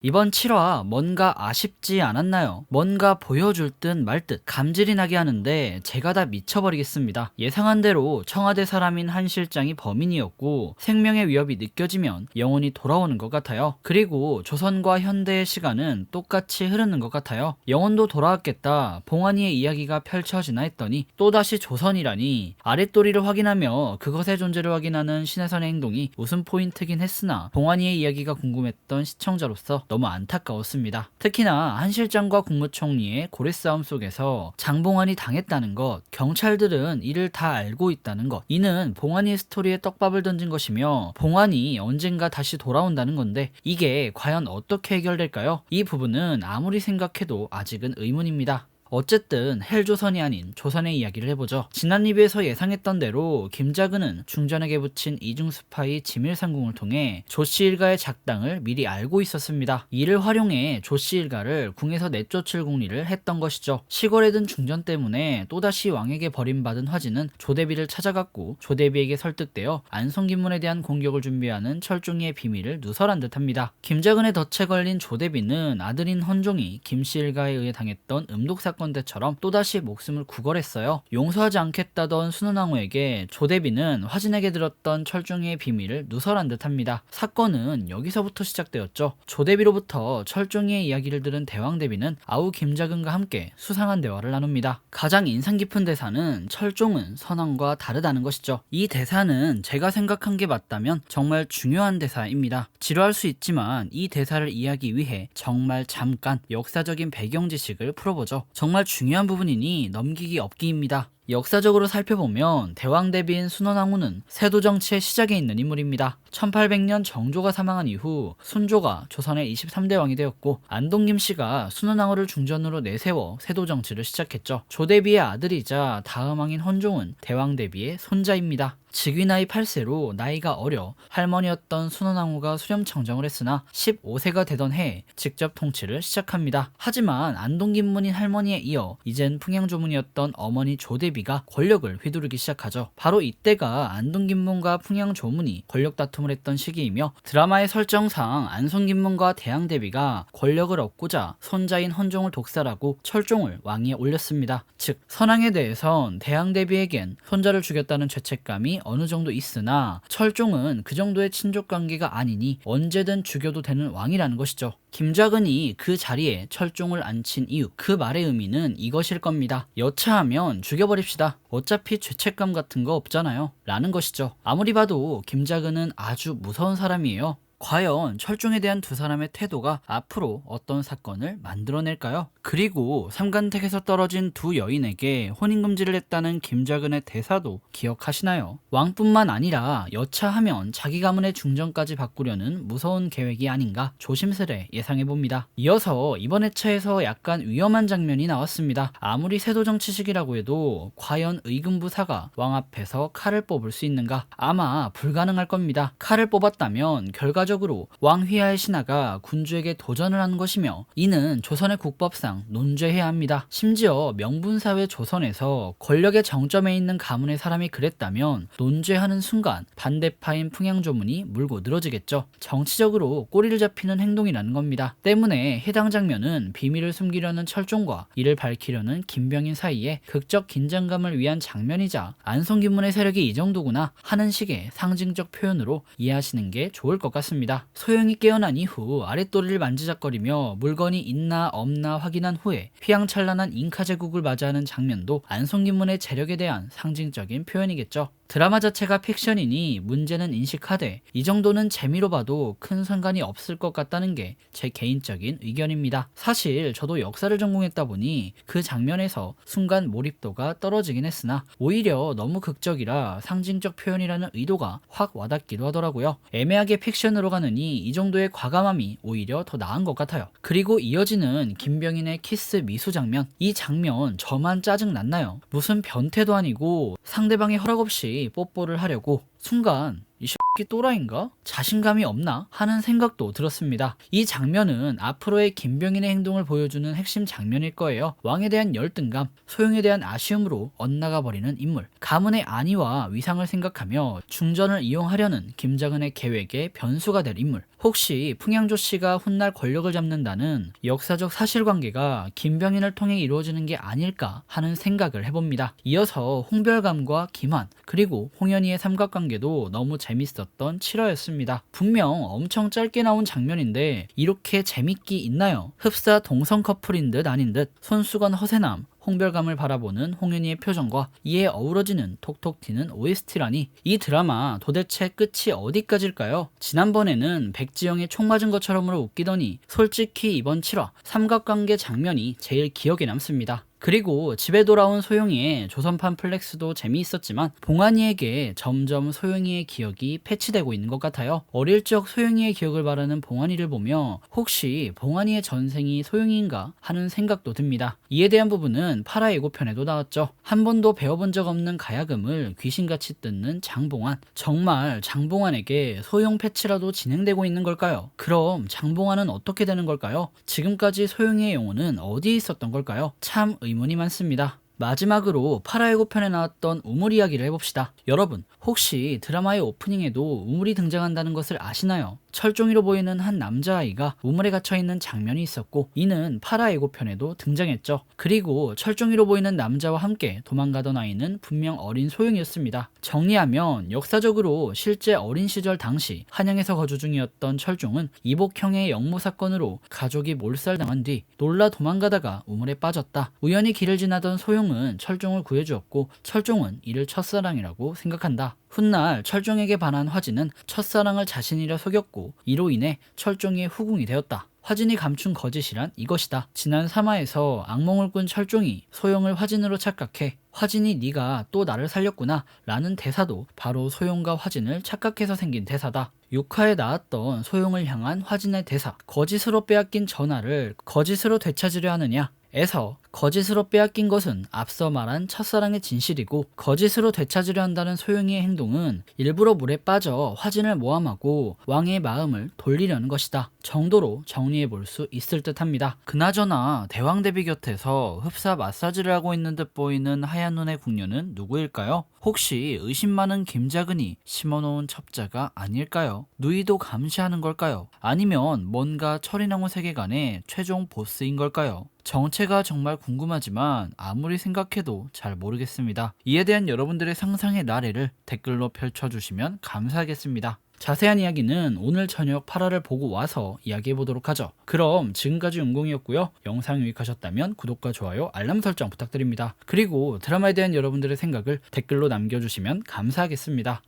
이번 7화 뭔가 아쉽지 않았나요? 뭔가 보여줄 듯 말 듯 감질이 나게 하는데 제가 다 미쳐버리겠습니다. 예상한 대로 청와대 사람인 한 실장이 범인이었고 생명의 위협이 느껴지면 영혼이 돌아오는 것 같아요. 그리고 조선과 현대의 시간은 똑같이 흐르는 것 같아요. 영혼도 돌아왔겠다, 봉환이의 이야기가 펼쳐지나 했더니 또다시 조선이라니. 아랫도리를 확인하며 그것의 존재를 확인하는 신혜선의 행동이 웃음 포인트긴 했으나 봉환이의 이야기가 궁금했던 시청자로서 너무 안타까웠습니다. 특히나 한 실장과 국무총리의 고래 싸움 속에서 장봉환이 당했다는 것, 경찰들은 이를 다 알고 있다는 것, 이는 봉환이의 스토리에 떡밥을 던진 것이며 봉환이 언젠가 다시 돌아온다는 건데 이게 과연 어떻게 해결될까요? 이 부분은 아무리 생각해도 아직은 의문입니다. 어쨌든 헬조선이 아닌 조선의 이야기를 해보죠. 지난 리뷰에서 예상했던 대로 김자근은 중전에게 붙인 이중 스파이 지밀상궁을 통해 조씨 일가의 작당을 미리 알고 있었습니다. 이를 활용해 조씨 일가를 궁에서 내쫓을 궁리를 했던 것이죠. 시골에 든 중전 때문에 또다시 왕에게 버림받은 화진은 조대비를 찾아갔고 조대비에게 설득되어 안성김문에 대한 공격을 준비하는 철중이의 비밀을 누설한 듯합니다. 김자근의 덫에 걸린 조대비는 아들인 헌종이 김씨 일가에 의해 당했던 음독사건 때처럼 또다시 목숨을 구걸했어요. 용서하지 않겠다던 순은왕후에게 조대비는 화진에게 들었던 철중이의 비밀을 누설한 듯합니다. 사건은 여기서부터 시작되었죠. 조대비로부터 철중이의 이야기를 들은 대왕대비는 아우 김자근과 함께 수상한 대화를 나눕니다. 가장 인상 깊은 대사는 철종은 선왕과 다르다는 것이죠. 이 대사는 제가 생각한 게 맞다면 정말 중요한 대사입니다. 지루할 수 있지만 이 대사를 이해하기 위해 정말 잠깐 역사적인 배경 지식을 풀어보죠. 정말 중요한 부분이니 넘기기 없기입니다. 역사적으로 살펴보면 대왕대비인 순원왕후는 세도 정치의 시작에 있는 인물입니다. 1800년 정조가 사망한 이후 순조가 조선의 23대 왕이 되었고 안동 김씨가 순원왕후를 중전으로 내세워 세도 정치를 시작했죠. 조대비의 아들이자 다음 왕인 헌종은 대왕대비의 손자입니다. 즉위 나이 8세로 나이가 어려 할머니였던 순원왕후가 수렴청정을 했으나 15세가 되던 해에 직접 통치를 시작합니다. 하지만 안동김문인 할머니에 이어 이젠 풍양조문이었던 어머니 조대비가 권력을 휘두르기 시작하죠. 바로 이때가 안동김문과 풍양조문이 권력 다툼을 했던 시기이며 드라마의 설정상 안성김문과 대왕대비가 권력을 얻고자 손자인 헌종을 독살하고 철종을 왕위에 올렸습니다. 즉 선왕에 대해선 대왕대비에겐 손자를 죽였다는 죄책감이 어느 정도 있으나 철종은 그 정도의 친족 관계가 아니니 언제든 죽여도 되는 왕이라는 것이죠. 김자근이 그 자리에 철종을 앉힌 이유, 그 말의 의미는 이것일 겁니다. 여차하면 죽여버립시다. 어차피 죄책감 같은 거 없잖아요. 라는 것이죠. 아무리 봐도 김자근은 아주 무서운 사람이에요. 과연 철종에 대한 두 사람의 태도가 앞으로 어떤 사건을 만들어낼까요? 그리고 삼간택에서 떨어진 두 여인에게 혼인금지를 했다는 김자근의 대사도 기억하시나요? 왕뿐만 아니라 여차하면 자기 가문의 중전까지 바꾸려는 무서운 계획이 아닌가 조심스레 예상해봅니다. 이어서 이번 회차에서 약간 위험한 장면이 나왔습니다. 아무리 세도정치식이라고 해도 과연 의금부사가 왕 앞에서 칼을 뽑을 수 있는가? 아마 불가능할 겁니다. 칼을 뽑았다면 결과적으로 왕 휘하의 신하가 군주에게 도전을 한 것이며 이는 조선의 국법상 논죄해야 합니다. 심지어 명분사회 조선에서 권력의 정점에 있는 가문의 사람이 그랬다면 논죄하는 순간 반대파인 풍양조문이 물고 늘어지겠죠. 정치적으로 꼬리를 잡히는 행동이라는 겁니다. 때문에 해당 장면은 비밀을 숨기려는 철종과 이를 밝히려는 김병인 사이에 극적 긴장감을 위한 장면이자 안성김문의 세력이 이 정도구나 하는 식의 상징적 표현으로 이해하시는 게 좋을 것 같습니다. 소영이 깨어난 이후 아랫도리를 만지작거리며 물건이 있나 없나 확인한 후에 휘황찬란한 잉카 제국을 맞이하는 장면도 안성김문의 재력에 대한 상징적인 표현이겠죠. 드라마 자체가 픽션이니 문제는 인식하되 이 정도는 재미로 봐도 큰 상관이 없을 것 같다는 게 제 개인적인 의견입니다. 사실 저도 역사를 전공했다 보니 그 장면에서 순간 몰입도가 떨어지긴 했으나 오히려 너무 극적이라 상징적 표현이라는 의도가 확 와닿기도 하더라고요. 애매하게 픽션으로 가느니 이 정도의 과감함이 오히려 더 나은 것 같아요. 그리고 이어지는 김병인의 키스 미수 장면, 이 장면 저만 짜증났나요? 무슨 변태도 아니고 상대방의 허락 없이 뽀뽀를 하려고 순간 이 새끼 또라이인가? 자신감이 없나? 하는 생각도 들었습니다. 이 장면은 앞으로의 김병인의 행동을 보여주는 핵심 장면일 거예요. 왕에 대한 열등감, 소영에 대한 아쉬움으로 엇나가 버리는 인물, 가문의 안위와 위상을 생각하며 중전을 이용하려는 김자근의 계획의 변수가 될 인물, 혹시 풍양조 씨가 훗날 권력을 잡는다는 역사적 사실관계가 김병인을 통해 이루어지는 게 아닐까 하는 생각을 해봅니다. 이어서 홍별감과 김환 그리고 홍현희의 삼각관계도 너무 재밌었던 7화였습니다. 분명 엄청 짧게 나온 장면인데 이렇게 재밌기 있나요? 흡사 동성 커플인 듯 아닌 듯 손수건 허세남 홍별감을 바라보는 홍현희의 표정과 이에 어우러지는 톡톡 튀는 OST라니 이 드라마 도대체 끝이 어디까지일까요? 지난번에는 백지영이 총 맞은 것처럼으로 웃기더니 솔직히 이번 7화 삼각관계 장면이 제일 기억에 남습니다. 그리고 집에 돌아온 소영이의 조선판 플렉스도 재미있었지만 봉환이에게 점점 소영이의 기억이 패치되고 있는 것 같아요. 어릴 적 소영이의 기억을 바라는 봉환이를 보며 혹시 봉환이의 전생이 소영이인가 하는 생각도 듭니다. 이에 대한 부분은 8화 예고편에도 나왔죠. 한 번도 배워본 적 없는 가야금을 귀신같이 뜯는 장봉환. 정말 장봉환에게 소영 패치라도 진행되고 있는 걸까요? 그럼 장봉환은 어떻게 되는 걸까요? 지금까지 소영이의 영혼은 어디에 있었던 걸까요? 참 의문이 많습니다. 마지막으로 8화 예고편에 나왔던 우물 이야기를 해봅시다. 여러분 혹시 드라마의 오프닝에도 우물이 등장한다는 것을 아시나요? 철종이로 보이는 한 남자아이가 우물에 갇혀있는 장면이 있었고 이는 8화 예고편에도 등장했죠. 그리고 철종이로 보이는 남자와 함께 도망가던 아이는 분명 어린 소영이었습니다. 정리하면 역사적으로 실제 어린 시절 당시 한양에서 거주 중이었던 철종은 이복형의 영모 사건으로 가족이 몰살당한 뒤 놀라 도망가다가 우물에 빠졌다. 우연히 길을 지나던 소영은 철종을 구해주었고 철종은 이를 첫사랑이라고 생각한다. 훗날 철종에게 반한 화진은 첫사랑을 자신이라 속였고 이로 인해 철종이의 후궁이 되었다. 화진이 감춘 거짓이란 이것이다. 지난 3화에서 악몽을 꾼 철종이 소영을 화진으로 착각해 화진이 네가 또 나를 살렸구나 라는 대사도 바로 소영과 화진을 착각해서 생긴 대사다. 6화에 나왔던 소영을 향한 화진의 대사 거짓으로 빼앗긴 전화를 거짓으로 되찾으려 하느냐 에서 거짓으로 빼앗긴 것은 앞서 말한 첫사랑의 진실이고 거짓으로 되찾으려 한다는 소영이의 행동은 일부러 물에 빠져 화진을 모함하고 왕의 마음을 돌리려는 것이다 정도로 정리해 볼 수 있을 듯 합니다. 그나저나 대왕대비 곁에서 흡사 마사지를 하고 있는 듯 보이는 하얀 눈의 궁녀는 누구일까요? 혹시 의심 많은 김자근이 심어놓은 첩자가 아닐까요? 누이도 감시하는 걸까요? 아니면 뭔가 철인왕후 세계관의 최종 보스인 걸까요? 정체가 정말 궁금하지만 아무리 생각해도 잘 모르겠습니다. 이에 대한 여러분들의 상상의 나래를 댓글로 펼쳐주시면 감사하겠습니다. 자세한 이야기는 오늘 저녁 8화를 보고 와서 이야기해보도록 하죠. 그럼 지금까지 윤공이었고요. 영상 유익하셨다면 구독과 좋아요, 알람 설정 부탁드립니다. 그리고 드라마에 대한 여러분들의 생각을 댓글로 남겨주시면 감사하겠습니다.